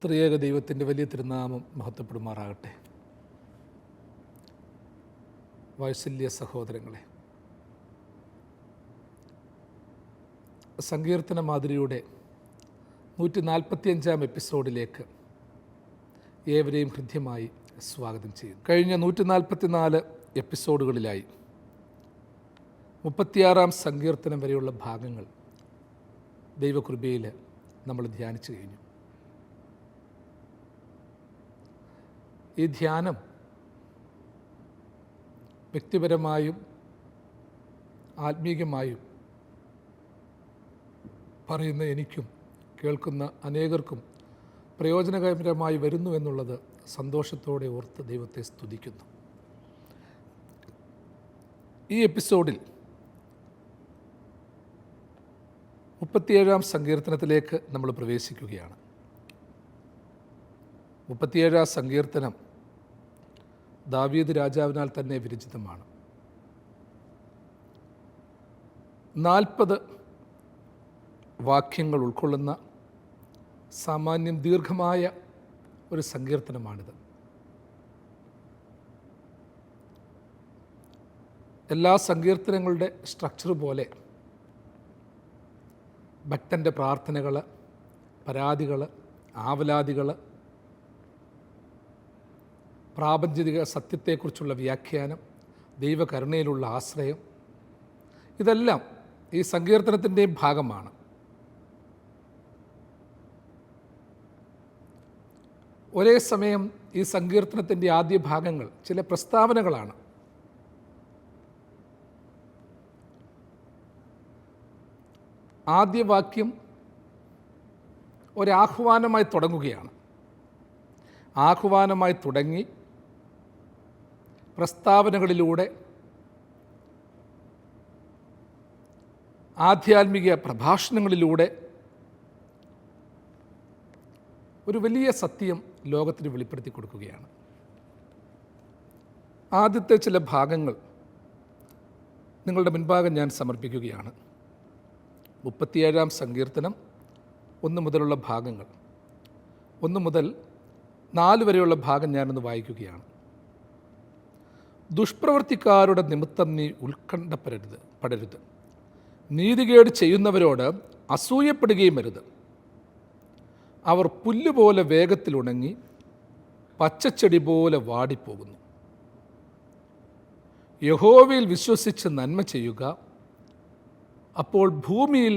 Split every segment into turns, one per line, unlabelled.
ത്രിയേക ദൈവത്തിൻ്റെ വലിയ തിരുനാമം മഹത്വപ്പെടുമാറാകട്ടെ. വാത്സല്യ സഹോദരങ്ങളെ, സങ്കീർത്തന മാതിരിയുടെ 145 എപ്പിസോഡിലേക്ക് ഏവരെയും ഹൃദ്യമായി സ്വാഗതം ചെയ്യും. കഴിഞ്ഞ 144 എപ്പിസോഡുകളിലായി 36 സങ്കീർത്തനം വരെയുള്ള ഭാഗങ്ങൾ ദൈവകൃപയിൽ നമ്മൾ ധ്യാനിച്ചു കഴിഞ്ഞു. ഈ ധ്യാനം വ്യക്തിപരമായും ആത്മീകമായും പറയുന്ന എനിക്കും കേൾക്കുന്ന അനേകർക്കും പ്രയോജനകരമായി വരുന്നു എന്നുള്ളത് സന്തോഷത്തോടെ ഓർത്ത് ദൈവത്തെ സ്തുതിക്കുന്നു. ഈ എപ്പിസോഡിൽ 37 സങ്കീർത്തനത്തിലേക്ക് നമ്മൾ പ്രവേശിക്കുകയാണ്. 37 സങ്കീർത്തനം ദാവീദ് രാജാവിനാൽ തന്നെ വിരചിതമാണ്. 40 വാക്യങ്ങൾ ഉൾക്കൊള്ളുന്ന സാമാന്യം ദീർഘമായ ഒരു സങ്കീർത്തനമാണിത്. എല്ലാ സങ്കീർത്തനങ്ങളുടെ സ്ട്രക്ചർ പോലെ ഭക്തൻ്റെ പ്രാർത്ഥനകൾ, പരാതികൾ, ആവലാതികൾ, പ്രാപഞ്ചിക സത്യത്തെക്കുറിച്ചുള്ള വ്യാഖ്യാനം, ദൈവകരുണയിലുള്ള ആശ്രയം, ഇതെല്ലാം ഈ സങ്കീർത്തനത്തിൻ്റെയും ഭാഗമാണ്. ഒരേ സമയം ഈ സങ്കീർത്തനത്തിൻ്റെ ആദ്യ ഭാഗങ്ങൾ ചില പ്രസ്താവനകളാണ്. ആദ്യ വാക്യം ഒരാഹ്വാനമായി തുടങ്ങുകയാണ്. ആഹ്വാനമായി തുടങ്ങി പ്രസ്താവനകളിലൂടെ ആധ്യാത്മിക പ്രഭാഷണങ്ങളിലൂടെ ഒരു വലിയ സത്യം ലോകത്തിന് വെളിപ്പെടുത്തി കൊടുക്കുകയാണ്. ആദ്യത്തെ ചില ഭാഗങ്ങൾ നിങ്ങളുടെ മുൻപാകെ ഞാൻ സമർപ്പിക്കുകയാണ്. 37 സങ്കീർത്തനം 1 മുതലുള്ള ഭാഗങ്ങൾ, 1 മുതൽ 4 വരെയുള്ള ഭാഗം ഞാനൊന്ന് വായിക്കുകയാണ്. ദുഷ്പ്രവൃത്തിക്കാരുടെ നിമിത്തം നീ പടരുത്. നീതികേട് ചെയ്യുന്നവരോട് അസൂയപ്പെടുകയും അരുത്. അവർ പുല്ലുപോലെ വേഗത്തിൽ ഉണങ്ങി പച്ചച്ചെടി പോലെ വാടിപ്പോകുന്നു. യഹോവയിൽ വിശ്വസിച്ച് നന്മ ചെയ്യുക, അപ്പോൾ ഭൂമിയിൽ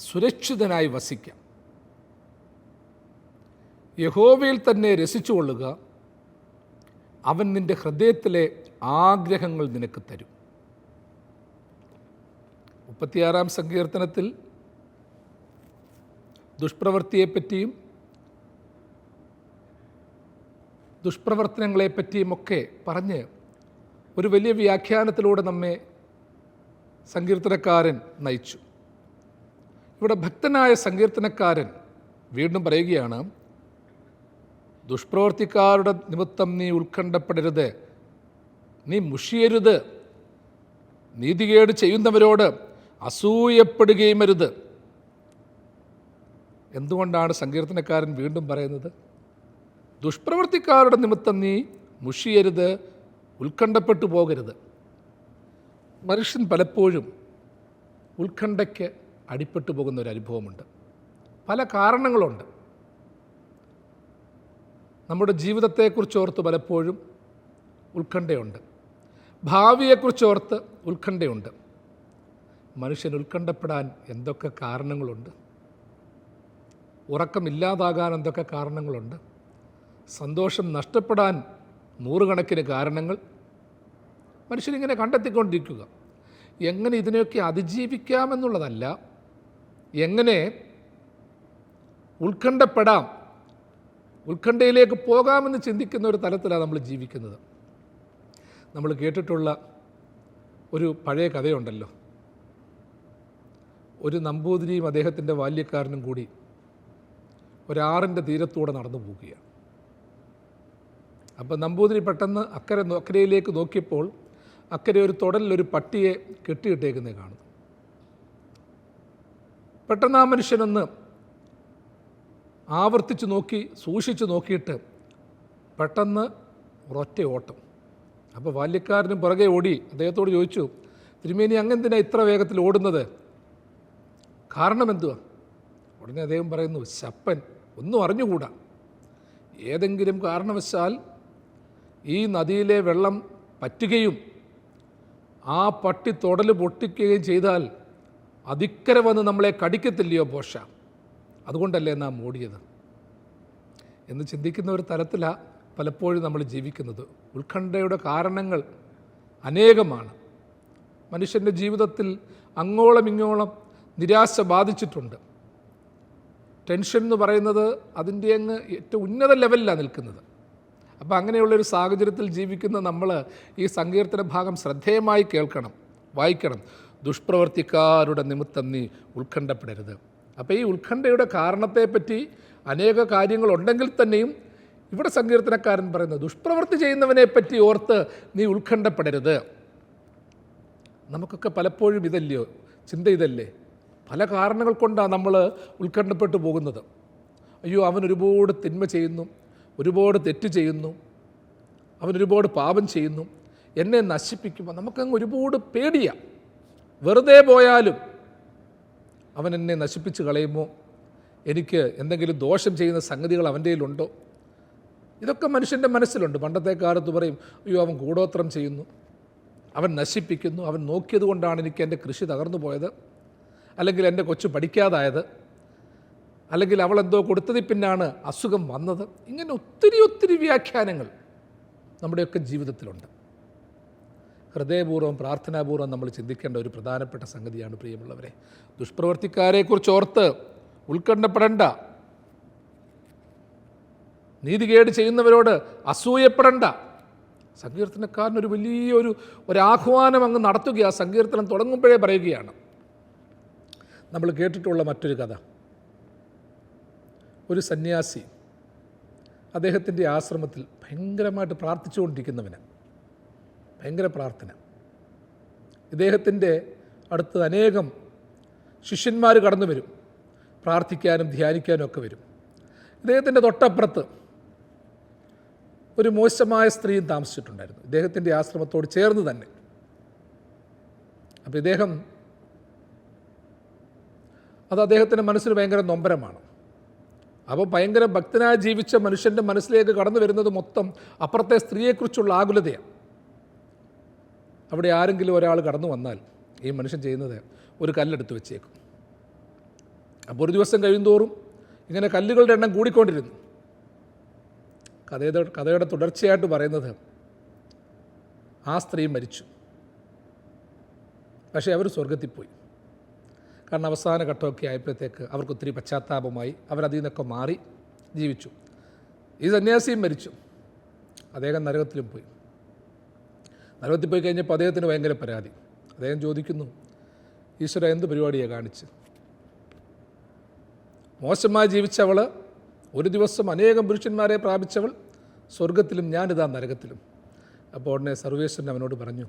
സുരക്ഷിതനായി വസിക്കാം. യഹോവയിൽ തന്നെ രസിച്ചുകൊള്ളുക, അവൻ നിൻ്റെ ഹൃദയത്തിലെ ആഗ്രഹങ്ങൾ നിനക്ക് തരും. 36 സങ്കീർത്തനത്തിൽ ദുഷ്പ്രവൃത്തിയെപ്പറ്റിയും ദുഷ്പ്രവർത്തനങ്ങളെപ്പറ്റിയുമൊക്കെ പറഞ്ഞ് ഒരു വലിയ വ്യാഖ്യാനത്തിലൂടെ നമ്മെ സങ്കീർത്തനക്കാരൻ നയിച്ചു. ഇവിടെ ഭക്തനായ സങ്കീർത്തനക്കാരൻ വീണ്ടും പറയുകയാണ്, ദുഷ്പ്രവർത്തിക്കാരുടെ നിമിത്തം നീ ഉത്കണ്ഠപ്പെടരുത്, നീ മുഷിയരുത്, നീതികേട് ചെയ്യുന്നവരോട് അസൂയപ്പെടുകയും അരുത്. എന്തുകൊണ്ടാണ് സങ്കീർത്തനക്കാരൻ വീണ്ടും പറയുന്നത്? ദുഷ്പ്രവർത്തിക്കാരുടെ നിമിത്തം നീ മുഷിയരുത്, ഉത്കണ്ഠപ്പെട്ടു പോകരുത്. മനുഷ്യൻ പലപ്പോഴും ഉത്കണ്ഠയ്ക്ക് അടിപ്പെട്ടു പോകുന്ന ഒരു അനുഭവമുണ്ട്. പല കാരണങ്ങളുണ്ട്. നമ്മുടെ ജീവിതത്തെക്കുറിച്ചോർത്ത് പലപ്പോഴും ഉത്കണ്ഠയുണ്ട്. ഭാവിയെക്കുറിച്ചോർത്ത് ഉത്കണ്ഠയുണ്ട്. മനുഷ്യൻ ഉത്കണ്ഠപ്പെടാൻ എന്തൊക്കെ കാരണങ്ങളുണ്ട്. ഉറക്കമില്ലാതാകാൻ എന്തൊക്കെ കാരണങ്ങളുണ്ട്. സന്തോഷം നഷ്ടപ്പെടാൻ നൂറുകണക്കിന് കാരണങ്ങൾ. മനുഷ്യനിങ്ങനെ കണ്ടെത്തിക്കൊണ്ടിരിക്കുക. എങ്ങനെ ഇതിനെയൊക്കെ അതിജീവിക്കാമെന്നുള്ളതല്ല, എങ്ങനെ ഉത്കണ്ഠപ്പെടാം, ഉത്കണ്ഠയിലേക്ക് പോകാമെന്ന് ചിന്തിക്കുന്ന ഒരു തലത്തിലാണ് നമ്മൾ ജീവിക്കുന്നത്. നമ്മൾ കേട്ടിട്ടുള്ള ഒരു പഴയ കഥയുണ്ടല്ലോ. ഒരു നമ്പൂതിരിയും അദ്ദേഹത്തിൻ്റെ ബാല്യക്കാരനും കൂടി ഒരാറിൻ്റെ തീരത്തൂടെ നടന്നു പോവുകയാണ്. അപ്പം നമ്പൂതിരി പെട്ടെന്ന് അക്കരയിലേക്ക് നോക്കിയപ്പോൾ അക്കരെ ഒരു തുടലിലൊരു പട്ടിയെ കെട്ടിയിട്ടേക്കുന്നത് കാണുന്നു. പെട്ടെന്ന് ആ മനുഷ്യനൊന്ന് ആവർത്തിച്ച് നോക്കി സൂക്ഷിച്ച് നോക്കിയിട്ട് പെട്ടെന്ന് ഒരൊറ്റ ഓട്ടം. അപ്പോൾ ബാല്യക്കാരനും പുറകെ ഓടി അദ്ദേഹത്തോട് ചോദിച്ചു, തിരുമേനി അങ്ങെന്തിനാ ഇത്ര വേഗത്തിൽ ഓടുന്നത്? കാരണം എന്തുവാ? ഉടനെ അദ്ദേഹം പറയുന്നു, ശപ്പൻ, ഒന്നും അറിഞ്ഞുകൂടാ. ഏതെങ്കിലും കാരണവശാൽ ഈ നദിയിലെ വെള്ളം പറ്റുകയും ആ പട്ടി തൊടൽ പൊട്ടിക്കുകയും ചെയ്താൽ അതിക്കരെ വന്ന് നമ്മളെ കടിക്കത്തില്ലയോ പോഷ, അതുകൊണ്ടല്ലേ നാം ഓടിയത് എന്ന് ചിന്തിക്കുന്ന ഒരു തലത്തിലാണ് പലപ്പോഴും നമ്മൾ ജീവിക്കുന്നത്. ഉത്കണ്ഠയുടെ കാരണങ്ങൾ അനേകമാണ്. മനുഷ്യൻ്റെ ജീവിതത്തിൽ അങ്ങോളം ഇങ്ങോളം നിരാശ ബാധിച്ചിട്ടുണ്ട്. ടെൻഷൻ എന്ന് പറയുന്നത് അതിൻ്റെ അങ്ങ് ഏറ്റവും ഉന്നത ലെവലിലാണ് നിൽക്കുന്നത്. അപ്പോൾ അങ്ങനെയുള്ളൊരു സാഹചര്യത്തിൽ ജീവിക്കുന്ന നമ്മൾ ഈ സങ്കീർത്തന ഭാഗം ശ്രദ്ധേയമായി കേൾക്കണം, വായിക്കണം. ദുഷ്പ്രവർത്തിക്കാരുടെ നിമിത്തം നീ ഉത്കണ്ഠപ്പെടരുത്. അപ്പോൾ ഈ ഉത്കണ്ഠയുടെ കാരണത്തെപ്പറ്റി അനേക കാര്യങ്ങളുണ്ടെങ്കിൽ തന്നെയും ഇവിടെ സങ്കീർത്തനക്കാരൻ പറയുന്നത് ദുഷ്പ്രവൃത്തി ചെയ്യുന്നവനെ പറ്റി ഓർത്ത് നീ ഉത്കണ്ഠപ്പെടരുത്. നമുക്കൊക്കെ പലപ്പോഴും ഇതല്ലയോ ചിന്ത? ഇതല്ലേ പല കാരണങ്ങൾ കൊണ്ടാണ് നമ്മൾ ഉത്കണ്ഠപ്പെട്ടു പോകുന്നത്. അയ്യോ, അവൻ ഒരുപാട് തിന്മ ചെയ്യുന്നു, ഒരുപാട് തെറ്റ് ചെയ്യുന്നു, അവനൊരുപാട് പാപം ചെയ്യുന്നു, എന്നെ നശിപ്പിക്കുമ്പോൾ നമുക്കങ്ങ് ഒരുപാട് പേടിയാണ്. വെറുതെ പോയാലും അവൻ എന്നെ നശിപ്പിച്ച് കളയുമോ, എനിക്ക് എന്തെങ്കിലും ദോഷം ചെയ്യുന്ന സംഗതികൾ അവൻ്റെ കയ്യിലുണ്ടോ, ഇതൊക്കെ മനുഷ്യൻ്റെ മനസ്സിലുണ്ട്. പണ്ടത്തെ കാലത്ത് പറയും, അയ്യോ അവൻ കൂടോത്രം ചെയ്യുന്നു, അവൻ നശിപ്പിക്കുന്നു, അവൻ നോക്കിയത് കൊണ്ടാണ് എനിക്ക് എൻ്റെ കൃഷി തകർന്നു പോയത്, അല്ലെങ്കിൽ എൻ്റെ കൊച്ചു പഠിക്കാതായത്, അല്ലെങ്കിൽ അവളെന്തോ കൊടുത്തതിൽ പിന്നാണ് അസുഖം വന്നത്. ഇങ്ങനെ ഒത്തിരി ഒത്തിരി വ്യാഖ്യാനങ്ങൾ നമ്മുടെയൊക്കെ ജീവിതത്തിലുണ്ട്. ഹൃദയപൂർവ്വം പ്രാർത്ഥനാപൂർവ്വം നമ്മൾ ചിന്തിക്കേണ്ട ഒരു പ്രധാനപ്പെട്ട സംഗതിയാണ് പ്രിയമുള്ളവരെ. ദുഷ്പ്രവർത്തിക്കാരെക്കുറിച്ച് ഓർത്ത് ഉത്കണ്ഠപ്പെടേണ്ട, നീതികേട് ചെയ്യുന്നവരോട് അസൂയപ്പെടേണ്ട. സങ്കീർത്തനക്കാരൻ ഒരു വലിയൊരു ആഹ്വാനം അങ്ങ് നടത്തുക. സങ്കീർത്തനം തുടങ്ങുമ്പോഴേ പറയുകയാണ്. നമ്മൾ കേട്ടിട്ടുള്ള മറ്റൊരു കഥ, ഒരു സന്യാസി അദ്ദേഹത്തിൻ്റെ ആശ്രമത്തിൽ ഭയങ്കരമായിട്ട് പ്രാർത്ഥിച്ചുകൊണ്ടിരിക്കുന്നവന്, ഭയങ്കര പ്രാർത്ഥന. ഇദ്ദേഹത്തിൻ്റെ അടുത്ത് അനേകം ശിഷ്യന്മാർ കടന്നു വരും, പ്രാർത്ഥിക്കാനും ധ്യാനിക്കാനും ഒക്കെ വരും. ഇദ്ദേഹത്തിൻ്റെ തൊട്ടപ്പുറത്ത് ഒരു മോശമായ സ്ത്രീയും താമസിച്ചിട്ടുണ്ടായിരുന്നു, ഇദ്ദേഹത്തിൻ്റെ ആശ്രമത്തോട് ചേർന്ന് തന്നെ. അപ്പോൾ അത് അദ്ദേഹത്തിൻ്റെ മനസ്സിന് ഭയങ്കര നൊമ്പരമാണ്. അപ്പോൾ ഭയങ്കര ഭക്തനായി ജീവിച്ച മനുഷ്യൻ്റെ മനസ്സിലേക്ക് കടന്നു വരുന്നത് മൊത്തം അപ്പുറത്തെ സ്ത്രീയെക്കുറിച്ചുള്ള ആകുലതയാണ്. അവിടെ ആരെങ്കിലും ഒരാൾ കടന്നു വന്നാൽ ഈ മനുഷ്യൻ ചെയ്യുന്നത് ഒരു കല്ലെടുത്ത് വെച്ചേക്കും. അപ്പോൾ ഒരു ദിവസം കഴിയുന്തോറും ഇങ്ങനെ കല്ലുകളുടെ എണ്ണം കൂടിക്കൊണ്ടിരുന്നു. കഥയുടെ തുടർച്ചയായിട്ട് പറയുന്നത് ആ സ്ത്രീ മരിച്ചു, പക്ഷേ അവർ സ്വർഗത്തിൽ പോയി. കാരണം അവസാന ഘട്ടമൊക്കെ ആയപ്പോഴത്തേക്ക് അവർക്ക് ഒത്തിരി പശ്ചാത്താപമായി, അവരതിൽ നിന്നൊക്കെ മാറി ജീവിച്ചു. ഈ സന്യാസിയും മരിച്ചു, അദ്ദേഹം നരകത്തിലും പോയി. നരകത്തിൽ പോയി കഴിഞ്ഞപ്പോൾ അദ്ദേഹത്തിന് ഭയങ്കര പരാതി. അദ്ദേഹം ചോദിക്കുന്നു, ഈശ്വര എന്ത് പരിപാടിയാണ് കാണിച്ച്? മോശമായി ജീവിച്ചവൾ, ഒരു ദിവസം അനേകം പുരുഷന്മാരെ പ്രാപിച്ചവൾ സ്വർഗത്തിലും, ഞാനിതാ നരകത്തിലും. അപ്പോൾ ഉടനെ സർവേശ്വരൻ അവനോട് പറഞ്ഞു,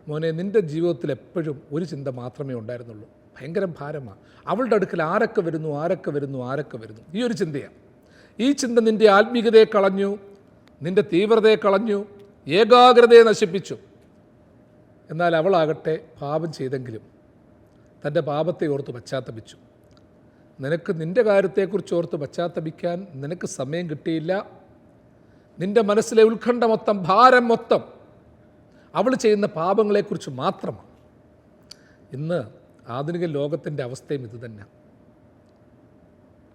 മോനെ, നിൻ്റെ ജീവിതത്തിൽ എപ്പോഴും ഒരു ചിന്ത മാത്രമേ ഉണ്ടായിരുന്നുള്ളൂ, ഭയങ്കര ഭാരമാണ്. അവളുടെ അടുക്കൽ ആരൊക്കെ വരുന്നു, ആരൊക്കെ വരുന്നു, ആരൊക്കെ വരുന്നു, ഈ ഒരു ചിന്തയാണ്. ഈ ചിന്ത നിൻ്റെ ആത്മീയതയെ കളഞ്ഞു, നിൻ്റെ തീവ്രതയെ കളഞ്ഞു, ഏകാഗ്രതയെ നശിപ്പിച്ചു. എന്നാൽ അവളാകട്ടെ പാപം ചെയ്തെങ്കിലും തൻ്റെ പാപത്തെ ഓർത്ത് പശ്ചാത്തപിച്ചു. നിനക്ക് നിൻ്റെ കാര്യത്തെക്കുറിച്ച് ഓർത്ത് പശ്ചാത്തപിക്കാൻ നിനക്ക് സമയം കിട്ടിയില്ല. നിൻ്റെ മനസ്സിലെ ഉത്കണ്ഠ മൊത്തം, ഭാരം മൊത്തം അവൾ ചെയ്യുന്ന പാപങ്ങളെക്കുറിച്ച് മാത്രമാണ്. ഇന്ന് ആധുനിക ലോകത്തിൻ്റെ അവസ്ഥയും ഇത് തന്നെ.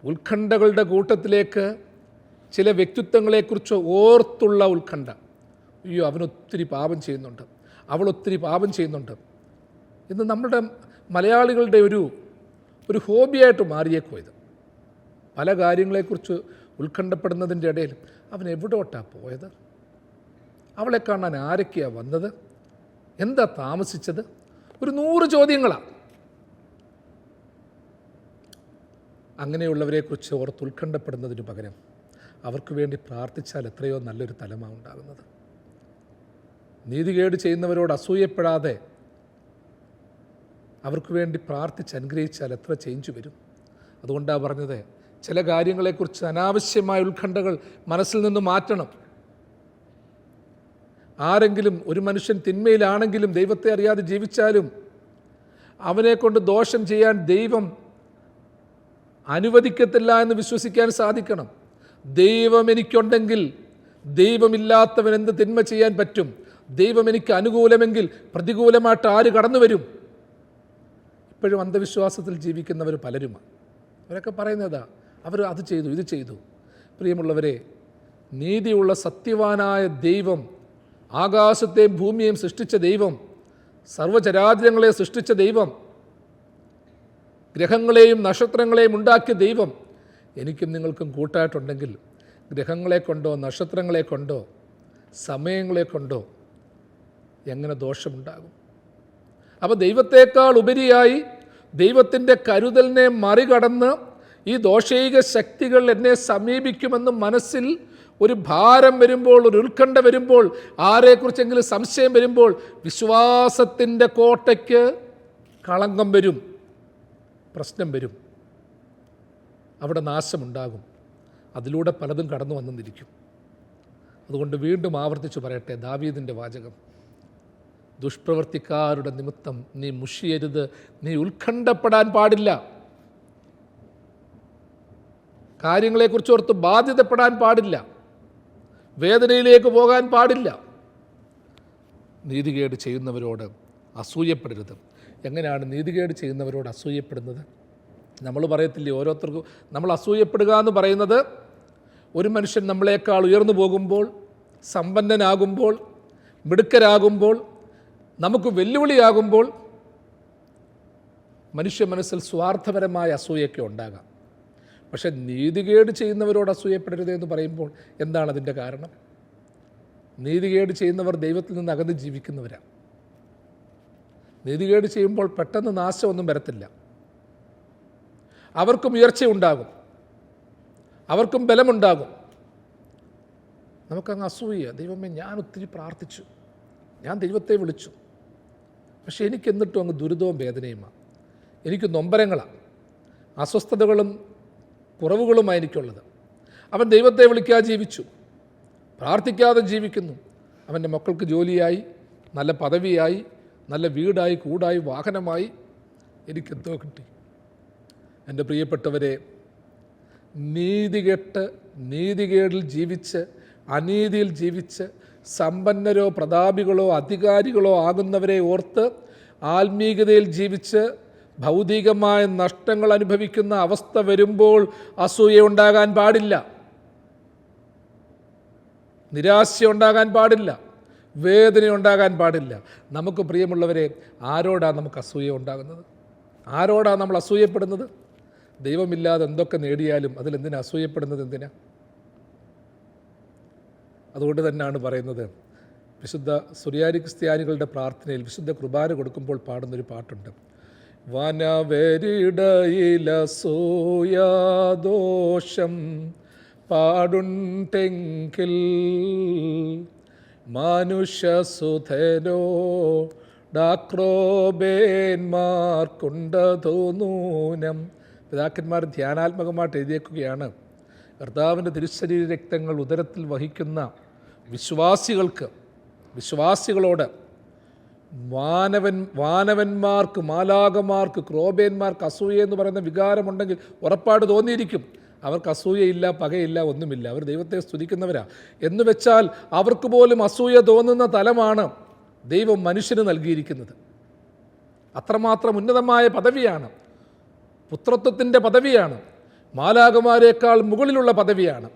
ഉത്കണ്ഠകളുടെ കൂട്ടത്തിലേക്ക് ചില വ്യക്തിത്വങ്ങളെക്കുറിച്ച് ഓർത്തുള്ള ഉത്കണ്ഠ. അയ്യോ, അവനൊത്തിരി പാപം ചെയ്യുന്നുണ്ട്, അവളൊത്തിരി പാപം ചെയ്യുന്നുണ്ട്. ഇന്ന് നമ്മുടെ മലയാളികളുടെ ഒരു ഹോബിയായിട്ട് മാറിയേക്കോ ഇത്. പല കാര്യങ്ങളെക്കുറിച്ച് ഉത്കണ്ഠപ്പെടുന്നതിൻ്റെ ഇടയിൽ അവൻ എവിടോട്ടാണ് പോയത്, അവളെ കാണാൻ ആരൊക്കെയാണ് വന്നത്, എന്താ താമസിച്ചത്, ഒരു 100 ചോദ്യങ്ങളാണ്. അങ്ങനെയുള്ളവരെക്കുറിച്ച് ഓർത്ത് ഉത്കണ്ഠപ്പെടുന്നതിന് പകരം അവർക്ക് വേണ്ടി പ്രാർത്ഥിച്ചാൽ എത്രയോ നല്ലൊരു തലമാണ് ഉണ്ടാകുന്നത്. നീതികേട് ചെയ്യുന്നവരോട് അസൂയപ്പെടാതെ അവർക്ക് വേണ്ടി പ്രാർത്ഥിച്ച് അനുഗ്രഹിച്ചാൽ എത്ര ചേഞ്ച് വരും. അതുകൊണ്ടാണ് പറഞ്ഞത്, ചില കാര്യങ്ങളെക്കുറിച്ച് അനാവശ്യമായ ഉത്കണ്ഠകൾ മനസ്സിൽ നിന്ന് മാറ്റണം. ആരെങ്കിലും ഒരു മനുഷ്യൻ തിന്മയിലാണെങ്കിലും ദൈവത്തെ അറിയാതെ ജീവിച്ചാലും അവനെക്കൊണ്ട് ദോഷം ചെയ്യാൻ ദൈവം അനുവദിക്കത്തില്ല എന്ന് വിശ്വസിക്കാൻ സാധിക്കണം. ദൈവം എനിക്കുണ്ടെങ്കിൽ ദൈവമില്ലാത്തവൻ എന്ത് തിന്മ ചെയ്യാൻ പറ്റും? ദൈവം എനിക്ക് അനുകൂലമെങ്കിൽ പ്രതികൂലമായിട്ട് ആര് കടന്നു വരും? ഇപ്പോഴും അന്ധവിശ്വാസത്തിൽ ജീവിക്കുന്നവർ പലരുമാണ്. അവരൊക്കെ പറയുന്നതാ, അവർ അത് ചെയ്തു ഇത് ചെയ്തു. പ്രിയമുള്ളവരെ, നീതിയുള്ള സത്യവാനായ ദൈവം, ആകാശത്തെയും ഭൂമിയെയും സൃഷ്ടിച്ച ദൈവം, സർവ്വചരാചരങ്ങളെ സൃഷ്ടിച്ച ദൈവം, ഗ്രഹങ്ങളെയും നക്ഷത്രങ്ങളെയും ഉണ്ടാക്കിയ ദൈവം എനിക്കും നിങ്ങൾക്കും കൂട്ടായിട്ടുണ്ടെങ്കിൽ ഗ്രഹങ്ങളെ കൊണ്ടോ നക്ഷത്രങ്ങളെ കൊണ്ടോ സമയങ്ങളെ കൊണ്ടോ എങ്ങനെ ദോഷമുണ്ടാകും? അപ്പോൾ ദൈവത്തേക്കാൾ ഉപരിയായി ദൈവത്തിൻ്റെ കരുതലിനെ മറികടന്ന് ഈ ദോഷൈക ശക്തികൾ എന്നെ സമീപിക്കുമെന്ന് മനസ്സിൽ ഒരു ഭാരം വരുമ്പോൾ, ഒരു ഉത്കണ്ഠ വരുമ്പോൾ, ആരെക്കുറിച്ചെങ്കിലും സംശയം വരുമ്പോൾ വിശ്വാസത്തിൻ്റെ കോട്ടയ്ക്ക് കളങ്കം വരും, പ്രശ്നം വരും, അവിടെ നാശമുണ്ടാകും. അതിലൂടെ പലതും കടന്നു വന്നെന്നിരിക്കും. അതുകൊണ്ട് വീണ്ടും ആവർത്തിച്ചു പറയട്ടെ, ദാവീദിൻ്റെ വാചകം, ദുഷ്പ്രവർത്തിക്കാരുടെ നിമിത്തം നീ മുഷിയരുത്, നീ ഉത്കണ്ഠപ്പെടാൻ പാടില്ല, കാര്യങ്ങളെക്കുറിച്ച് ഓർത്ത് ബാധ്യതപ്പെടാൻ പാടില്ല, വേദനയിലേക്ക് പോകാൻ പാടില്ല. നീതികേട് ചെയ്യുന്നവരോട് അസൂയപ്പെടരുത്. എങ്ങനെയാണ് നീതികേട് ചെയ്യുന്നവരോട് അസൂയപ്പെടുന്നത്? നമ്മൾ പറയത്തില്ലേ, ഓരോരുത്തർക്കും നമ്മൾ അസൂയപ്പെടുക എന്ന് പറയുന്നത്, ഒരു മനുഷ്യൻ നമ്മളെക്കാൾ ഉയർന്നു പോകുമ്പോൾ, സമ്പന്നനാകുമ്പോൾ, മിടുക്കരാകുമ്പോൾ, നമുക്ക് വെല്ലുവിളിയാകുമ്പോൾ മനുഷ്യ മനസ്സിൽ സ്വാർത്ഥപരമായ അസൂയൊക്കെ ഉണ്ടാകാം. പക്ഷെ നീതികേട് ചെയ്യുന്നവരോട് അസൂയപ്പെടരുത് എന്ന് പറയുമ്പോൾ എന്താണ് അതിൻ്റെ കാരണം? നീതികേട് ചെയ്യുന്നവർ ദൈവത്തിൽ നിന്ന് അകന്ന് ജീവിക്കുന്നവരാണ്. നീതികേട് ചെയ്യുമ്പോൾ പെട്ടെന്ന് നാശമൊന്നും വരത്തില്ല. അവർക്കും ഉയർച്ചയുണ്ടാകും, അവർക്കും ബലമുണ്ടാകും. നമുക്കങ്ങ് അസൂയ, ദൈവമേ ഞാൻ ഒത്തിരി പ്രാർത്ഥിച്ചു, ഞാൻ ദൈവത്തെ വിളിച്ചു, പക്ഷേ എനിക്കെന്നിട്ടും അങ്ങ് ദുരിതവും വേദനയുമാണ്, എനിക്ക് നൊമ്പരങ്ങളാണ്, അസ്വസ്ഥതകളും കുറവുകളുമായി എനിക്കുള്ളത്. അവൻ ദൈവത്തെ വിളിക്കാതെ ജീവിച്ചു, പ്രാർത്ഥിക്കാതെ ജീവിക്കുന്നു. അവൻ്റെ മക്കൾക്ക് ജോലിയായി, നല്ല പദവിയായി, നല്ല വീടായി, കൂടായി, വാഹനമായി, എനിക്കെന്തോ കിട്ടി. എൻ്റെ പ്രിയപ്പെട്ടവരെ, നീതികേടിൽ ജീവിച്ച്, അനീതിയിൽ ജീവിച്ച് സമ്പന്നരോ പ്രതാപികളോ അധികാരികളോ ആകുന്നവരെ ഓർത്ത് ആത്മീകതയിൽ ജീവിച്ച് ഭൗതികമായ നഷ്ടങ്ങൾ അനുഭവിക്കുന്ന അവസ്ഥ വരുമ്പോൾ അസൂയ ഉണ്ടാകാൻ പാടില്ല, നിരാശ ഉണ്ടാകാൻ പാടില്ല, വേദന ഉണ്ടാകാൻ പാടില്ല. നമുക്ക് പ്രിയമുള്ളവരെ, ആരോടാണ് നമുക്ക് അസൂയ ഉണ്ടാകുന്നത്? ആരോടാണ് നമ്മൾ അസൂയപ്പെടുന്നത്? ദൈവമില്ലാതെ എന്തൊക്കെ നേടിയാലും അതിലെന്തിനാ അസൂയപ്പെടുന്നത്? എന്തിനാ? അതുകൊണ്ട് തന്നെയാണ് പറയുന്നത്, വിശുദ്ധ സുറിയാനി ക്രിസ്ത്യാനികളുടെ പ്രാർത്ഥനയിൽ വിശുദ്ധ കുർബാന കൊടുക്കുമ്പോൾ പാടുന്നൊരു പാട്ടുണ്ട്, വനവരിടയിലസൂയാദോഷം പാടുണ്ടെങ്കിൽ മനുഷ്യസുധനോ ഡാക്രോബേന്മാർക്കുണ്ടതോ നൂനം. പിതാക്കന്മാർ ധ്യാനാത്മകമായിട്ട് എഴുതിയേക്കുകയാണ്, കർത്താവിൻ്റെ തിരുശരീര രക്തങ്ങൾ ഉദരത്തിൽ വഹിക്കുന്ന വിശ്വാസികളോട് വാനവന്മാർക്ക്, മാലാകമാർക്ക്, ക്രോബേന്മാർക്ക് അസൂയ എന്ന് പറയുന്ന വികാരമുണ്ടെങ്കിൽ ഉറപ്പാട് തോന്നിയിരിക്കും. അവർക്ക് അസൂയയില്ല, പകയില്ല, ഒന്നുമില്ല, അവർ ദൈവത്തെ സ്തുതിക്കുന്നവരാ. എന്ന് വെച്ചാൽ അവർക്ക് പോലും അസൂയ തോന്നുന്ന തലമാണ് ദൈവം മനുഷ്യന് നൽകിയിരിക്കുന്നത്. അത്രമാത്രം ഉന്നതമായ പദവിയാണ്, പുത്രത്വത്തിൻ്റെ പദവിയാണ്, മാലാകമാരേക്കാൾ മുകളിലുള്ള പദവിയാണ്.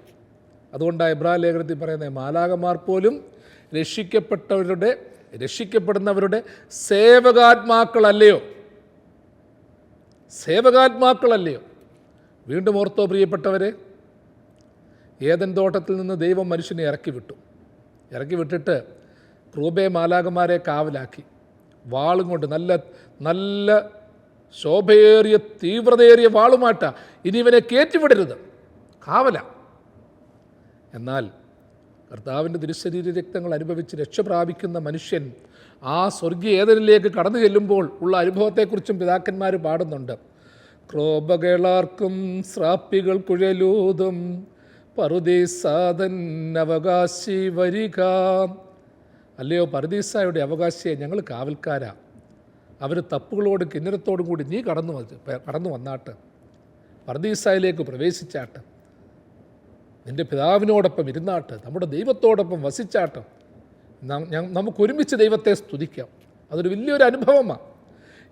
അതുകൊണ്ടാണ് എബ്രായ ലേഖനത്തിൽ പറയുന്നത്, മാലാകമാർ പോലും രക്ഷിക്കപ്പെടുന്നവരുടെ സേവകാത്മാക്കളല്ലയോ? വീണ്ടും ഓർത്തോ പ്രിയപ്പെട്ടവരെ, ഏദൻ തോട്ടത്തിൽ നിന്ന് ദൈവം മനുഷ്യനെ ഇറക്കി വിട്ടിട്ട് ക്രൂബേ മാലാകമാരെ കാവലാക്കി, വാളും കൊണ്ട്, നല്ല ശോഭയേറിയ തീവ്രതയേറിയ വാളുമാട്ട, ഇനി ഇവനെ കയറ്റിവിടരുത്, കാവല. എന്നാൽ കർത്താവിൻ്റെ തിരുശരീര രക്തങ്ങൾ അനുഭവിച്ച് രക്ഷപ്രാപിക്കുന്ന മനുഷ്യൻ ആ സ്വർഗീയ ഏദനിലേക്ക് കടന്നു ചെല്ലുമ്പോൾ ഉള്ള അനുഭവത്തെക്കുറിച്ചും പിതാക്കന്മാർ പാടുന്നുണ്ട്. ക്രോപകളാർക്കും ശ്രാപ്പികൾ കുഴലൂതും പറുദീസാതൻ അവകാശി വരിക. അല്ലയോ പറുദീസായുടെ അവകാശിയെ, ഞങ്ങൾ കാവൽക്കാരാ. അവർ തപ്പുകളോടും കിന്നരത്തോടും കൂടി നീ കടന്നു വന്നാട്ട്, പറുദീസായിലേക്ക് പ്രവേശിച്ചാട്ട്, നിൻ്റെ പിതാവിനോടൊപ്പം ഇരുന്നാട്ട്, നമ്മുടെ ദൈവത്തോടൊപ്പം വസിച്ചാട്ട് നമുക്കൊരുമിച്ച് ദൈവത്തെ സ്തുതിക്കാം. അതൊരു വലിയൊരു അനുഭവമാണ്.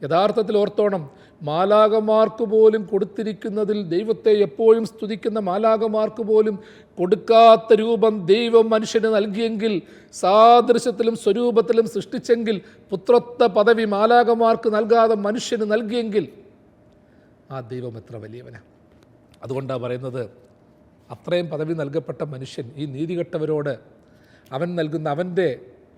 യഥാർത്ഥത്തിൽ ഓർത്തോണം, മാലാകമാർക്ക് പോലും കൊടുത്തിരിക്കുന്നതിൽ ദൈവത്തെ എപ്പോഴും സ്തുതിക്കുന്ന മാലാകമാർക്ക് പോലും കൊടുക്കാത്ത രൂപം ദൈവം മനുഷ്യന് നൽകിയെങ്കിൽ, സാദൃശ്യത്തിലും സ്വരൂപത്തിലും സൃഷ്ടിച്ചെങ്കിൽ, പുത്രത്വ പദവി മാലാകമാർക്ക് നൽകാതെ മനുഷ്യന് നൽകിയെങ്കിൽ ആ ദൈവം എത്ര വലിയവനാണ്. അതുകൊണ്ടാണ് പറയുന്നത്, അത്രയും പദവി നൽകപ്പെട്ട മനുഷ്യൻ ഈ നീതികെട്ടവരോട് അവൻ നൽകുന്ന അവൻ്റെ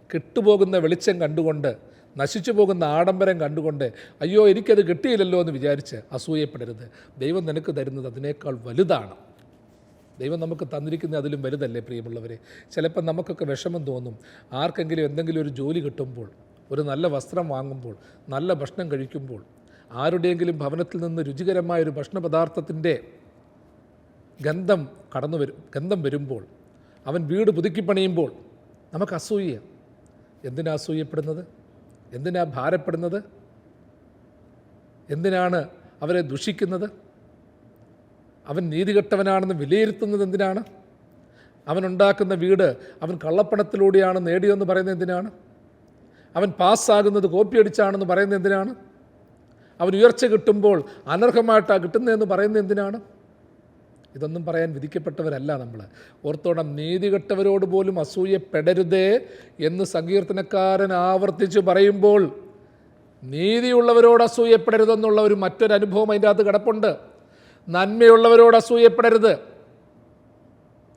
കെട്ടുപോകുന്ന വെളിച്ചം കണ്ടുകൊണ്ട്, നശിച്ചു പോകുന്ന ആഡംബരം കണ്ടുകൊണ്ട്, അയ്യോ എനിക്കത് കിട്ടിയില്ലല്ലോ എന്ന് വിചാരിച്ച് അസൂയപ്പെടരുത്. ദൈവം നിനക്ക് തരുന്നത് അതിനേക്കാൾ വലുതാണ്. ദൈവം നമുക്ക് തന്നിരിക്കുന്നത് അതിലും വലുതല്ലേ പ്രിയമുള്ളവരെ? ചിലപ്പോൾ നമുക്കൊക്കെ വിഷമം തോന്നും. ആർക്കെങ്കിലും എന്തെങ്കിലും ഒരു ജോലി കിട്ടുമ്പോൾ, ഒരു നല്ല വസ്ത്രം വാങ്ങുമ്പോൾ, നല്ല ഭക്ഷണം കഴിക്കുമ്പോൾ, ആരുടെയെങ്കിലും ഭവനത്തിൽ നിന്ന് രുചികരമായൊരു ഭക്ഷണ പദാർത്ഥത്തിൻ്റെ ഗന്ധം വരുമ്പോൾ, അവൻ വീട് പുതുക്കിപ്പണിയുമ്പോൾ നമുക്ക് അസൂയ. എന്തിനാ അസൂയപ്പെടുന്നത്? എന്തിനാ ഭാരപ്പെടുന്നത്? എന്തിനാണ് അവരെ ദുഷിക്കുന്നത്? അവൻ നീതികെട്ടവനാണെന്ന് വിലയിരുത്തുന്നത് എന്തിനാണ്? അവനുണ്ടാക്കുന്ന വീട് അവൻ കള്ളപ്പണത്തിലൂടെയാണ് നേടിയതെന്ന് പറയുന്നത് എന്തിനാണ്? അവൻ പാസ്സാകുന്നത് കോപ്പിയടിച്ചാണെന്ന് പറയുന്നത് എന്തിനാണ്? അവൻ ഉയർച്ച കിട്ടുമ്പോൾ അനർഹമായിട്ടാണ് കിട്ടുന്നതെന്ന് പറയുന്നത് എന്തിനാണ്? ഇതൊന്നും പറയാൻ വിധിക്കപ്പെട്ടവരല്ല നമ്മൾ. ഓർത്തോണം, നീതികെട്ടവരോട് പോലും അസൂയപ്പെടരുതേ എന്ന് സങ്കീർത്തനക്കാരൻ ആവർത്തിച്ച് പറയുമ്പോൾ, നീതിയുള്ളവരോട് അസൂയപ്പെടരുതെന്നുള്ള ഒരു മറ്റൊരനുഭവം അതിൻ്റെ അകത്ത് കിടപ്പുണ്ട്. നന്മയുള്ളവരോട് അസൂയപ്പെടരുത്.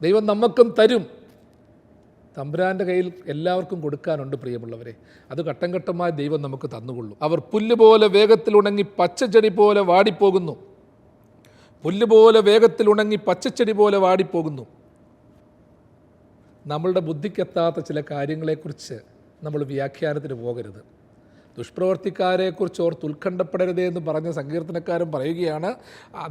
ദൈവം നമുക്കും തരും. തമ്പുരാൻ്റെ കയ്യിൽ എല്ലാവർക്കും കൊടുക്കാനുണ്ട് പ്രിയമുള്ളവരെ. അത് ഘട്ടം ഘട്ടമായി ദൈവം നമുക്ക് തന്നുകൊള്ളും. അവർ പുല്ലുപോലെ വേഗത്തിൽ ഉണങ്ങി പച്ചച്ചെടി പോലെ വാടിപ്പോകുന്നു. പുല്ലുപോലെ വേഗത്തിൽ ഉണങ്ങി പച്ചച്ചെടി പോലെ വാടിപ്പോകുന്നു. നമ്മളുടെ ബുദ്ധിക്കെത്താത്ത ചില കാര്യങ്ങളെക്കുറിച്ച് നമ്മൾ വ്യാഖ്യാനത്തിന് പോകരുത്. ദുഷ്പ്രവർത്തിക്കാരെക്കുറിച്ച് ഓർത്ത് ഉത്കണ്ഠപ്പെടരുതേ എന്ന് പറഞ്ഞ സങ്കീർത്തനക്കാരൻ പറയുകയാണ്,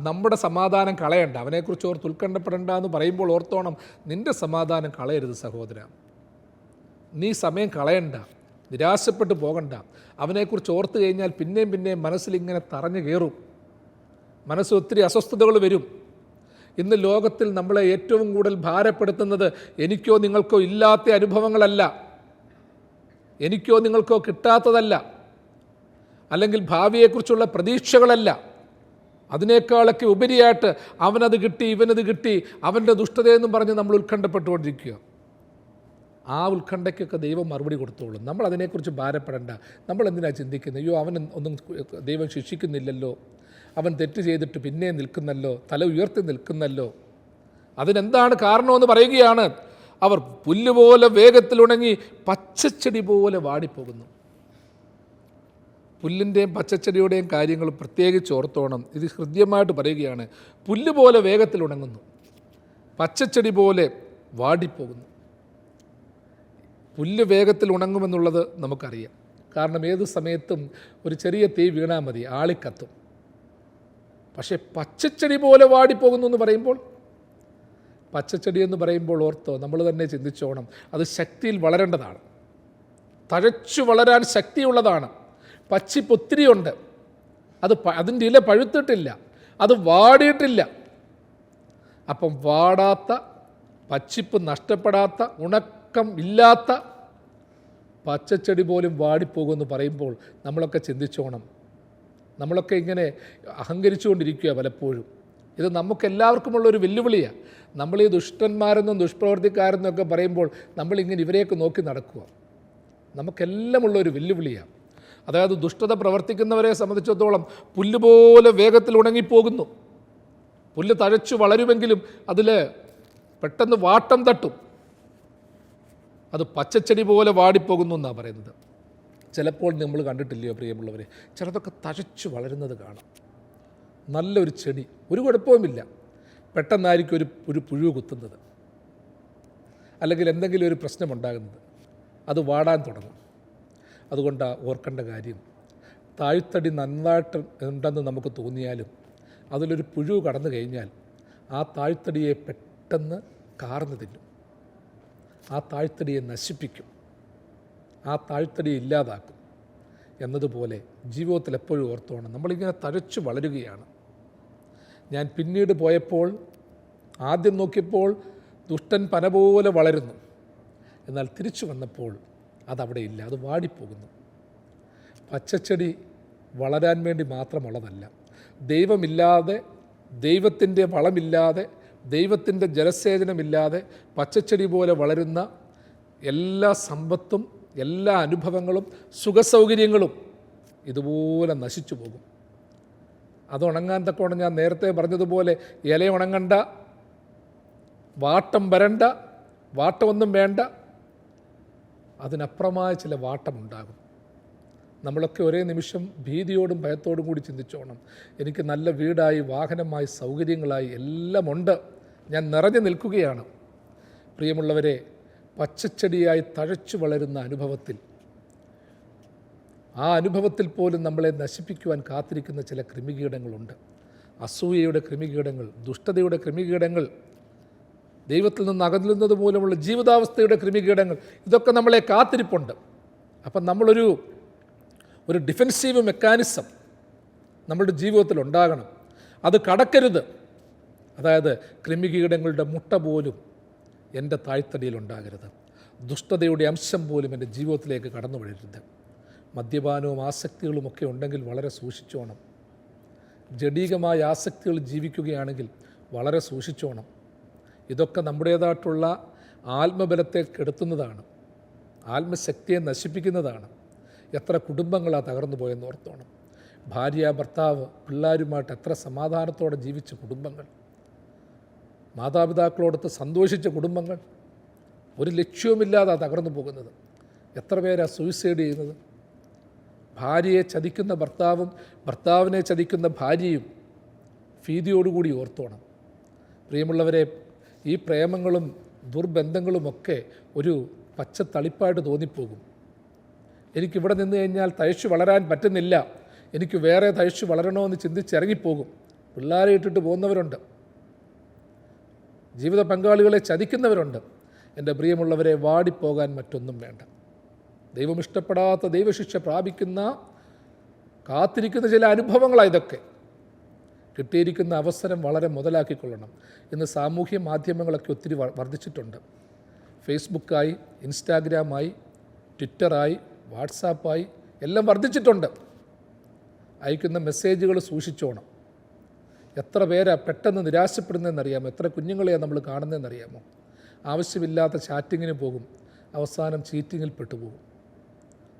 നമ്മുടെ സമാധാനം കളയണ്ട, അവനെക്കുറിച്ച് ഓർത്ത് ഉത്കണ്ഠപ്പെടേണ്ട എന്ന് പറയുമ്പോൾ ഓർത്തോണം, നിൻ്റെ സമാധാനം കളയരുത് സഹോദര. നീ സമയം കളയണ്ട, നിരാശപ്പെട്ടു പോകണ്ട. അവനെക്കുറിച്ച് ഓർത്ത് കഴിഞ്ഞാൽ പിന്നെയും മനസ്സിലിങ്ങനെ തറഞ്ഞു കയറും. മനസ്സ് ഒത്തിരി അസ്വസ്ഥതകൾ വരും. ഇന്ന് ലോകത്തിൽ നമ്മളെ ഏറ്റവും കൂടുതൽ ഭാരപ്പെടുത്തുന്നത് എനിക്കോ നിങ്ങൾക്കോ ഇല്ലാത്ത അനുഭവങ്ങളല്ല, എനിക്കോ നിങ്ങൾക്കോ കിട്ടാത്തതല്ല, അല്ലെങ്കിൽ ഭാവിയെക്കുറിച്ചുള്ള പ്രതീക്ഷകളല്ല. അതിനേക്കാളൊക്കെ ഉപരിയായിട്ട് അവനത് കിട്ടി, ഇവനത് കിട്ടി, അവൻ്റെ ദുഷ്ടതയെന്നും പറഞ്ഞ് നമ്മൾ ഉത്കണ്ഠപ്പെട്ടുകൊണ്ടിരിക്കുക. ആ ഉത്കണ്ഠയ്ക്കൊക്കെ ദൈവം മറുപടി കൊടുത്തോളും. നമ്മൾ അതിനെക്കുറിച്ച് ഭാരപ്പെടേണ്ട. നമ്മൾ എന്തിനാണ് ചിന്തിക്കുന്നത്? അയ്യോ അവൻ ഒന്നും ദൈവം ശിക്ഷിക്കുന്നില്ലല്ലോ, അവൻ തെറ്റ് ചെയ്തിട്ട് പിന്നെ നിൽക്കുന്നല്ലോ, തല ഉയർത്തി നിൽക്കുന്നല്ലോ. അതിനെന്താണ് കാരണമെന്ന് പറയുകയാണ്. അവർ പുല്ലുപോലെ വേഗത്തിലുണങ്ങി പച്ചച്ചെടി പോലെ വാടിപ്പോകുന്നു. പുല്ലിൻ്റെയും പച്ചച്ചെടിയുടെയും കാര്യങ്ങൾ പ്രത്യേകിച്ച് ഓർത്തോണം. ഇത് ഹൃദ്യമായിട്ട് പറയുകയാണ്. പുല്ലുപോലെ വേഗത്തിലുണങ്ങുന്നു, പച്ചച്ചെടി പോലെ വാടിപ്പോകുന്നു. പുല്ല് വേഗത്തിൽ ഉണങ്ങുമെന്നുള്ളത് നമുക്കറിയാം. കാരണം ഏത് സമയത്തും ഒരു ചെറിയ തീ വീണാൽ മതി, ആളിക്കത്തും. പക്ഷേ പച്ചച്ചെടി പോലെ വാടിപ്പോകുന്നു എന്ന് പറയുമ്പോൾ, പച്ചച്ചെടി എന്ന് പറയുമ്പോൾ ഓർത്തോ, നമ്മൾ തന്നെ ചിന്തിച്ചോണം, അത് ശക്തിയിൽ വളരേണ്ടതാണ്, തഴച്ചു വളരാൻ ശക്തിയുള്ളതാണ്. പച്ചിപ്പ് ഒത്തിരിയുണ്ട്, അതിൻ്റെ ഇല പഴുത്തിട്ടില്ല, അത് വാടിയിട്ടില്ല. അപ്പം വാടാത്ത, പച്ചിപ്പ് നഷ്ടപ്പെടാത്ത, ഉണക്കം ഇല്ലാത്ത പച്ചച്ചെടി പോലും വാടിപ്പോകുമെന്ന് പറയുമ്പോൾ നമ്മളൊക്കെ ചിന്തിച്ചോണം. നമ്മളൊക്കെ ഇങ്ങനെ അഹങ്കരിച്ചുകൊണ്ടിരിക്കുക പലപ്പോഴും. ഇത് നമുക്കെല്ലാവർക്കുമുള്ളൊരു വെല്ലുവിളിയാണ്. നമ്മൾ ഈ ദുഷ്ടന്മാരെന്നും ദുഷ്പ്രവർത്തിക്കാരെന്നും ഒക്കെ പറയുമ്പോൾ നമ്മളിങ്ങനെ ഇവരെയൊക്കെ നോക്കി നടക്കുക. നമുക്കെല്ലാമുള്ളൊരു വെല്ലുവിളിയാണ്. അതായത് ദുഷ്ടത പ്രവർത്തിക്കുന്നവരെ സംബന്ധിച്ചിടത്തോളം പുല്ലുപോലെ വേഗത്തിൽ ഉണങ്ങിപ്പോകുന്നു. പുല്ല് തഴച്ചു വളരുമെങ്കിലും അതിൽ പെട്ടെന്ന് വാട്ടം തട്ടും. അത് പച്ചച്ചെടി പോലെ വാടിപ്പോകുന്നു എന്നാണ് പറയുന്നത്. ചിലപ്പോൾ നമ്മൾ കണ്ടിട്ടില്ലയോ പ്രിയമുള്ളവരെ, ചിലതൊക്കെ തഴച്ചു വളരുന്നത് കാണാം. നല്ലൊരു ചെടി, ഒരു കുഴപ്പവുമില്ല, പെട്ടെന്നായിരിക്കും ഒരു പുഴു കുത്തുന്നത്, അല്ലെങ്കിൽ എന്തെങ്കിലും ഒരു പ്രശ്നമുണ്ടാകുന്നത്, അത് വാടാൻ തുടങ്ങും. അതുകൊണ്ടാണ് ഓർക്കേണ്ട കാര്യം, താഴ്ത്തടി നന്നായിട്ട് ഉണ്ടെന്ന് നമുക്ക് തോന്നിയാലും അതിലൊരു പുഴു കടന്നു കഴിഞ്ഞാൽ ആ താഴ്ത്തടിയെ പെട്ടെന്ന് കാർന്നു തിന്നും, ആ താഴ്ത്തടിയെ നശിപ്പിക്കും, ആ താഴ്ത്തടിയെ ഇല്ലാതാക്കും. എന്നതുപോലെ ജീവിതത്തിൽ എപ്പോഴും ഓർത്തോണം, നമ്മളിങ്ങനെ തഴച്ചു വളരുകയാണ്. ഞാൻ പിന്നീട് പോയപ്പോൾ ആദ്യം നോക്കിയപ്പോൾ ദുഷ്ടൻ പന പോലെ വളരുന്നു, എന്നാൽ തിരിച്ചു വന്നപ്പോൾ അതവിടെ ഇല്ല, അത് വാടിപ്പോകുന്നു. പച്ചച്ചെടി വളരാൻ വേണ്ടി മാത്രമുള്ളതല്ല. ദൈവമില്ലാതെ, ദൈവത്തിൻ്റെ വളമില്ലാതെ, ദൈവത്തിൻ്റെ ജലസേചനമില്ലാതെ പച്ചച്ചെടി പോലെ വളരുന്ന എല്ലാ സമ്പത്തും എല്ലാ അനുഭവങ്ങളും സുഖസൗകര്യങ്ങളും ഇതുപോലെ നശിച്ചു പോകും. അത് ഉണങ്ങാൻ തക്കോണം ഞാൻ നേരത്തെ പറഞ്ഞതുപോലെ ഇല ഉണങ്ങണ്ട, വാട്ടം വരണ്ട, വാട്ടമൊന്നും വേണ്ട, അതിനപ്പുറമായ ചില വാട്ടമുണ്ടാകും. നമ്മളൊക്കെ ഒരേ നിമിഷം ഭീതിയോടും ഭയത്തോടും കൂടി ചിന്തിച്ചോണം, എനിക്ക് നല്ല വീടായി, വാഹനമായി, സൗകര്യങ്ങളായി എല്ലാമുണ്ട്, ഞാൻ നിറഞ്ഞു നിൽക്കുകയാണ്. പ്രിയമുള്ളവരെ, പച്ചച്ചെടിയായി തഴച്ചു വളരുന്ന അനുഭവത്തിൽ, ആ അനുഭവത്തിൽ പോലും നമ്മളെ നശിപ്പിക്കുവാൻ കാത്തിരിക്കുന്ന ചില കൃമികീടങ്ങളുണ്ട്. അസൂയയുടെ കൃമികീടങ്ങൾ, ദുഷ്ടതയുടെ കൃമികീടങ്ങൾ, ദൈവത്തിൽ നിന്ന് അകലുന്നത് മൂലമുള്ള ജീവിതാവസ്ഥയുടെ കൃമികീടങ്ങൾ, ഇതൊക്കെ നമ്മളെ കാത്തിരിപ്പുണ്ട്. അപ്പം നമ്മളൊരു ഡിഫെൻസീവ് മെക്കാനിസം നമ്മളുടെ ജീവിതത്തിൽ ഉണ്ടാകണം. അത് കടക്കരുത്. അതായത് കൃമികീടങ്ങളുടെ മുട്ട പോലും എൻ്റെ താഴ്ത്തടിയിൽ ഉണ്ടാകരുത്, ദുഷ്ടതയുടെ അംശം പോലും എൻ്റെ ജീവിതത്തിലേക്ക് കടന്നു വരരുത്. മദ്യപാനവും ആസക്തികളുമൊക്കെ ഉണ്ടെങ്കിൽ വളരെ സൂക്ഷിച്ചോണം. ജഡീകമായ ആസക്തികൾ ജീവിക്കുകയാണെങ്കിൽ വളരെ സൂക്ഷിച്ചോണം. ഇതൊക്കെ നമ്മുടേതായിട്ടുള്ള ആത്മബലത്തെ കെടുത്തുന്നതാണ്, ആത്മശക്തിയെ നശിപ്പിക്കുന്നതാണ്. എത്ര കുടുംബങ്ങളാണ് തകർന്നു പോയെന്ന് ഓർത്തോണം. ഭാര്യ, ഭർത്താവ്, പിള്ളേരുമായിട്ട് എത്ര സമാധാനത്തോടെ ജീവിച്ച കുടുംബങ്ങൾ, മാതാപിതാക്കളോടൊത്ത് സന്തോഷിച്ച കുടുംബങ്ങൾ, ഒരു ലക്ഷ്യവുമില്ലാതെ തകർന്നു പോകുന്നത്. എത്ര പേരാണ് സൂയിസൈഡ് ചെയ്യുന്നത്? ഭാര്യയെ ചതിക്കുന്ന ഭർത്താവും ഭർത്താവിനെ ചതിക്കുന്ന ഭാര്യയും ഭീതിയോടുകൂടി ഓർത്തോണം. പ്രിയമുള്ളവരെ, ഈ പ്രേമങ്ങളും ദുർബന്ധങ്ങളുമൊക്കെ ഒരു പച്ച തളിപ്പായിട്ട് തോന്നിപ്പോകും. എനിക്കിവിടെ നിന്ന് കഴിഞ്ഞാൽ തഴച്ചു വളരാൻ പറ്റുന്നില്ല, എനിക്ക് വേറെ തഴച്ചു വളരണമെന്ന് ചിന്തിച്ചിറങ്ങിപ്പോകും. പിള്ളേരെ ഇട്ടിട്ട് പോകുന്നവരുണ്ട്, ജീവിത പങ്കാളികളെ ചതിക്കുന്നവരുണ്ട്. എൻ്റെ പ്രിയമുള്ളവരെ, വാടിപ്പോകാൻ മറ്റൊന്നും വേണ്ട. ദൈവം ഇഷ്ടപ്പെടാത്ത ദൈവശിക്ഷ പ്രാപിക്കുന്ന, കാത്തിരിക്കുന്ന ചില അനുഭവങ്ങളാണ് ഇതൊക്കെ. കിട്ടിയിരിക്കുന്ന അവസരം വളരെ മുതലാക്കിക്കൊള്ളണം. ഇന്ന് സാമൂഹ്യ മാധ്യമങ്ങളൊക്കെ ഒത്തിരി വർദ്ധിച്ചിട്ടുണ്ട്. ഫേസ്ബുക്കായി, ഇൻസ്റ്റാഗ്രാമായി, ട്വിറ്ററായി, വാട്സാപ്പായി എല്ലാം വർദ്ധിച്ചിട്ടുണ്ട്. അയക്കുന്ന മെസ്സേജുകൾ സൂക്ഷിച്ചോണം. എത്ര പേരാ പെട്ടെന്ന് നിരാശപ്പെടുന്നതെന്നറിയാമോ? എത്ര കുഞ്ഞുങ്ങളെയാണ് നമ്മൾ കാണുന്നതെന്നറിയാമോ? ആവശ്യമില്ലാത്ത ചാറ്റിങ്ങിന് പോകും, അവസാനം ചീറ്റിങ്ങിൽ പെട്ടുപോകും.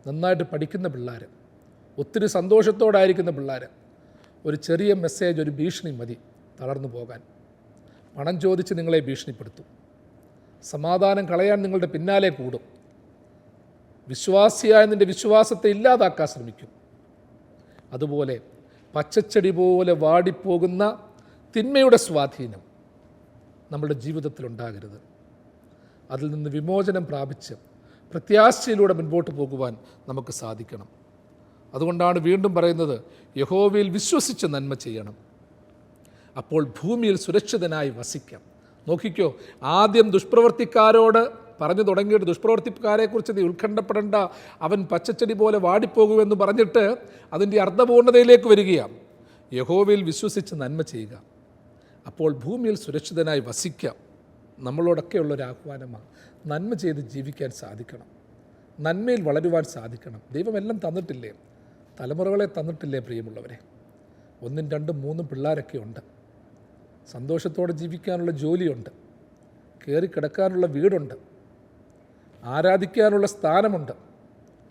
നന്നായിട്ട് പഠിക്കുന്ന പിള്ളേർ, ഒത്തിരി സന്തോഷത്തോടായിരിക്കുന്ന പിള്ളേർ, ഒരു ചെറിയ മെസ്സേജ്, ഒരു ഭീഷണി മതി തളർന്നു പോകാൻ. പണം ചോദിച്ച് നിങ്ങളെ ഭീഷണിപ്പെടുത്തും, സമാധാനം കളയാൻ നിങ്ങളുടെ പിന്നാലെ കൂടും, വിശ്വാസിയായ നിൻ്റെ വിശ്വാസത്തെ ഇല്ലാതാക്കാൻ ശ്രമിക്കും. അതുപോലെ പച്ചച്ചെടി പോലെ വാടിപ്പോകുന്ന തിന്മയുടെ സ്വാധീനം നമ്മുടെ ജീവിതത്തിലുണ്ടാകരുത്. അതിൽ നിന്ന് വിമോചനം പ്രാപിച്ച് പ്രത്യാശയിലൂടെ മുൻപോട്ട് പോകുവാൻ നമുക്ക് സാധിക്കണം. അതുകൊണ്ടാണ് വീണ്ടും പറയുന്നത്, യഹോവയിൽ വിശ്വസിച്ച് നന്മ ചെയ്യണം, അപ്പോൾ ഭൂമിയിൽ സുരക്ഷിതനായി വസിക്കാം. നോക്കിക്കോ, ആദ്യം ദുഷ്പ്രവർത്തിക്കാരോട് പറഞ്ഞു തുടങ്ങിയിട്ട്, ദുഷ്പ്രവർത്തിക്കാരെക്കുറിച്ച് നീ ഉത്കണ്ഠപ്പെടേണ്ട, അവൻ പച്ചച്ചെടി പോലെ വാടിപ്പോകുമെന്ന് പറഞ്ഞിട്ട് അതിൻ്റെ അർത്ഥപൂർണ്ണതയിലേക്ക് വരികയാണ്. യഹോവയിൽ വിശ്വസിച്ച് നന്മ ചെയ്യുക, അപ്പോൾ ഭൂമിയിൽ സുരക്ഷിതനായി വസിക്കാം. നമ്മളോടൊക്കെയുള്ളൊരാഹ്വാനമാണ്. നന്മ ചെയ്ത് ജീവിക്കാൻ സാധിക്കണം, നന്മയിൽ വളരുവാൻ സാധിക്കണം. ദൈവമെല്ലാം തന്നിട്ടില്ലേ? തലമുറകളെ തന്നിട്ടില്ലേ? പ്രിയമുള്ളവരെ, 1, 2, 3 പിള്ളേരൊക്കെ ഉണ്ട്, സന്തോഷത്തോടെ ജീവിക്കാനുള്ള ജോലിയുണ്ട്, കയറിക്കിടക്കാനുള്ള വീടുണ്ട്, ആരാധിക്കാനുള്ള സ്ഥാനമുണ്ട്,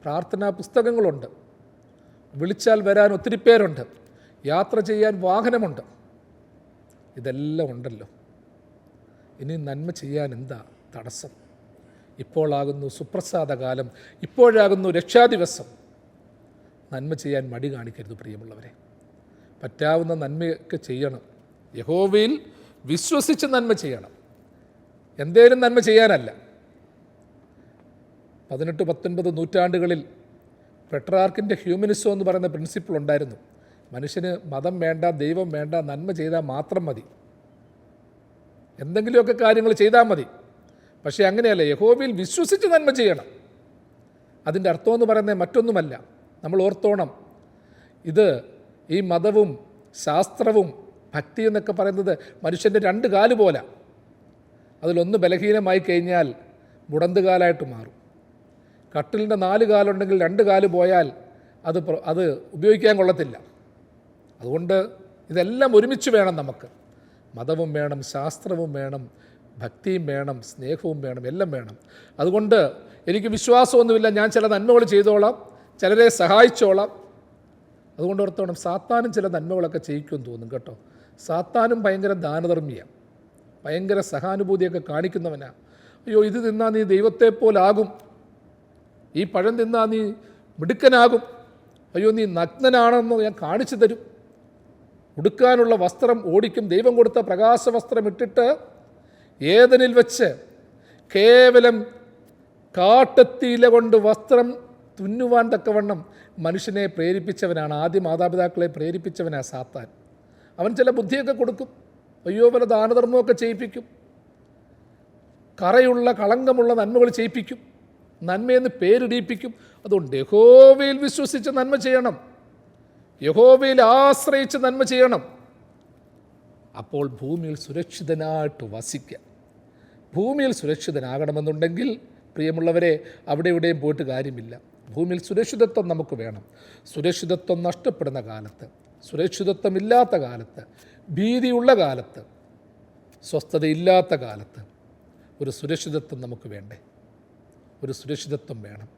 പ്രാർത്ഥനാ പുസ്തകങ്ങളുണ്ട്, വിളിച്ചാൽ വരാൻ ഒത്തിരി പേരുണ്ട്, യാത്ര ചെയ്യാൻ വാഹനമുണ്ട്. ഇതെല്ലാം ഉണ്ടല്ലോ. ഇനി നന്മ ചെയ്യാൻ എന്താ തടസ്സം? ഇപ്പോഴാകുന്നു സുപ്രസാദകാലം, ഇപ്പോഴാകുന്നു രക്ഷാദിവസം. നന്മ ചെയ്യാൻ മടി കാണിക്കരുത് പ്രിയമുള്ളവരെ. പറ്റാവുന്ന നന്മയൊക്കെ ചെയ്യണം. യഹോവയിൽ വിശ്വസിച്ച് നന്മ ചെയ്യണം, എന്തേലും നന്മ ചെയ്യാനല്ല. 18, 19 നൂറ്റാണ്ടുകളിൽ പെട്രാർക്കിൻ്റെ ഹ്യൂമനിസം എന്ന് പറയുന്ന പ്രിൻസിപ്പിൾ ഉണ്ടായിരുന്നു. മനുഷ്യന് മതം വേണ്ട, ദൈവം വേണ്ട, നന്മ ചെയ്താൽ മാത്രം മതി, എന്തെങ്കിലുമൊക്കെ കാര്യങ്ങൾ ചെയ്താൽ മതി. പക്ഷേ അങ്ങനെയല്ല, യഹോവയിൽ വിശ്വസിച്ച് നന്മ ചെയ്യണം. അതിൻ്റെ അർത്ഥമെന്ന് പറയുന്നത് മറ്റൊന്നുമല്ല. നമ്മൾ ഓർത്തോണം, ഇത് ഈ മതവും ശാസ്ത്രവും ഭക്തി എന്നൊക്കെ പറയുന്നത് മനുഷ്യൻ്റെ 2 കാല് പോലെ. അതിലൊന്ന് ബലഹീനമായി കഴിഞ്ഞാൽ മുടന്തുകാലായിട്ട് മാറും. കട്ടിലിൻ്റെ 4 കാലുണ്ടെങ്കിൽ 2 കാല് പോയാൽ അത് ഉപയോഗിക്കാൻ കൊള്ളത്തില്ല. അതുകൊണ്ട് ഇതെല്ലാം ഒരുമിച്ച് വേണം നമുക്ക്. മതവും വേണം, ശാസ്ത്രവും വേണം, ഭക്തിയും വേണം, സ്നേഹവും വേണം, എല്ലാം വേണം. അതുകൊണ്ട് എനിക്ക് വിശ്വാസമൊന്നുമില്ല, ഞാൻ ചില നന്മകൾ ചെയ്തോളാം, ചിലരെ സഹായിച്ചോളാം. അതുകൊണ്ട് ഓർത്തോണം, സാത്താനും ചില നന്മകളൊക്കെ ചെയ്യിക്കുമെന്ന് തോന്നും കേട്ടോ. സാത്താനും ഭയങ്കര ദാനധർമ്മിയാണ്, ഭയങ്കര സഹാനുഭൂതിയൊക്കെ കാണിക്കുന്നവനാണ്. അയ്യോ, ഇത് തിന്നാൽ നീ ദൈവത്തെ പോലാകും, ഈ പഴം തിന്നാൽ നീ മിടുക്കനാകും, അയ്യോ നീ നഗ്നനാണെന്ന് ഞാൻ കാണിച്ചു തരും, ഉടുക്കാനുള്ള വസ്ത്രം ഓടിക്കും. ദൈവം കൊടുത്ത പ്രകാശ വസ്ത്രം ഇട്ടിട്ട് ഏദനിൽ വെച്ച് കേവലം കാട്ടത്തിയില കൊണ്ട് വസ്ത്രം തുന്നുവാൻ തക്കവണ്ണം മനുഷ്യനെ പ്രേരിപ്പിച്ചവനാണ്, ആദ്യ മാതാപിതാക്കളെ പ്രേരിപ്പിച്ചവനാണ് സാത്താൻ. അവൻ ചില ബുദ്ധിയൊക്കെ കൊടുക്കും, അയ്യോ പല ദാനധർമ്മമൊക്കെ ചെയ്യിപ്പിക്കും, കറയുള്ള കളങ്കമുള്ള നന്മകൾ ചെയ്യിപ്പിക്കും, നന്മയെന്ന് പേരിടിയിപ്പിക്കും. അതുകൊണ്ട് യഹോവയിൽ വിശ്വസിച്ച് നന്മ ചെയ്യണം, യഹോവയിൽ ആശ്രയിച്ച് നന്മ ചെയ്യണം. അപ്പോൾ ഭൂമിയിൽ സുരക്ഷിതനായിട്ട് വസിക്കാം. ഭൂമിയിൽ സുരക്ഷിതനാകണമെന്നുണ്ടെങ്കിൽ പ്രിയമുള്ളവരെ, അവിടെ ഇവിടെയും പോയിട്ട് കാര്യമില്ല. ഭൂമിയിൽ സുരക്ഷിതത്വം നമുക്ക് വേണം. സുരക്ഷിതത്വം നഷ്ടപ്പെടുന്ന കാലത്ത്, സുരക്ഷിതത്വമില്ലാത്ത കാലത്ത്, ഭീതിയുള്ള കാലത്ത്, സ്വസ്ഥതയില്ലാത്ത കാലത്ത് ഒരു സുരക്ഷിതത്വം നമുക്ക് വേണ്ടേ? ഒരു സുരക്ഷിതത്വം വേണം.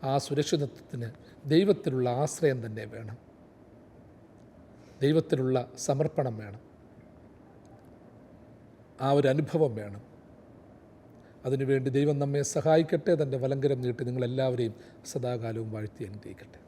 ആ സുരക്ഷിതത്വത്തിന് ദൈവത്തിലുള്ള ആശ്രയം തന്നെ വേണം, ദൈവത്തിലുള്ള സമർപ്പണം വേണം, ആ ഒരു അനുഭവം വേണം. അതിനുവേണ്ടി ദൈവം നമ്മെ സഹായിക്കട്ടെ. തൻ്റെ വലങ്കരം നീട്ടി നിങ്ങളെല്ലാവരെയും സദാകാലവും വാഴ്ത്തി അനുഗ്രഹിക്കട്ടെ.